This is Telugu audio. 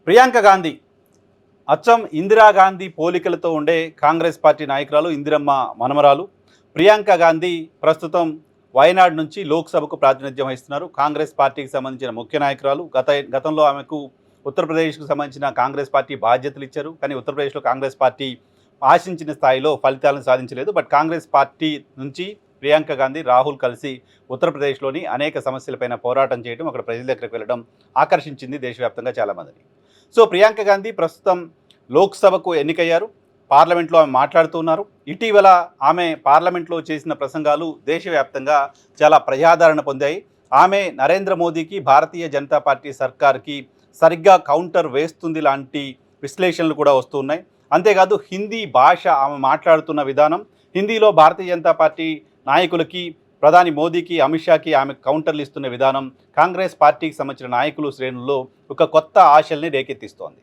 ప్రియాంక గాంధీ అచ్చం ఇందిరాగాంధీ పోలికలతో ఉండే కాంగ్రెస్ పార్టీ నాయకురాలు, ఇందిరమ్మ మనమరాలు. ప్రియాంక గాంధీ ప్రస్తుతం వయనాడ్ నుంచి లోక్సభకు ప్రాతినిధ్యం వహిస్తున్నారు. కాంగ్రెస్ పార్టీకి సంబంధించిన ముఖ్య నాయకురాలు. గతంలో ఆమెకు ఉత్తరప్రదేశ్కు సంబంధించిన కాంగ్రెస్ పార్టీ బాధ్యతలు ఇచ్చారు. కానీ ఉత్తరప్రదేశ్లో కాంగ్రెస్ పార్టీ ఆశించిన స్థాయిలో ఫలితాలను సాధించలేదు. బట్ కాంగ్రెస్ పార్టీ నుంచి ప్రియాంక గాంధీ, రాహుల్ కలిసి ఉత్తరప్రదేశ్లోని అనేక సమస్యలపైన పోరాటం చేయడం, అక్కడ ప్రజల దగ్గరికి వెళ్ళడం ఆకర్షించింది దేశవ్యాప్తంగా చాలామందిని. సో ప్రియాంక గాంధీ ప్రస్తుతం లోక్సభకు ఎన్నికయ్యారు. పార్లమెంట్లో ఆమె మాట్లాడుతున్నారు. ఇటీవల ఆమె పార్లమెంట్లో చేసిన ప్రసంగాలు దేశవ్యాప్తంగా చాలా ప్రజాదరణ పొందాయి. ఆమె నరేంద్ర మోదీకి, భారతీయ జనతా పార్టీ సర్కార్కి సరిగ్గా కౌంటర్ వేస్తుంది లాంటి విశ్లేషణలు కూడా వస్తున్నాయి. అంతేకాదు హిందీ భాష ఆమె మాట్లాడుతున్న విధానం, హిందీలో భారతీయ జనతా పార్టీ నాయకులకి, ప్రధాని మోదీకి, అమిత్ షాకి ఆమె కౌంటర్లు ఇస్తున్న విధానం కాంగ్రెస్ పార్టీకి సంబంధించిన నాయకులు శ్రేణుల్లో ఒక కొత్త ఆశల్ని రేకెత్తిస్తోంది.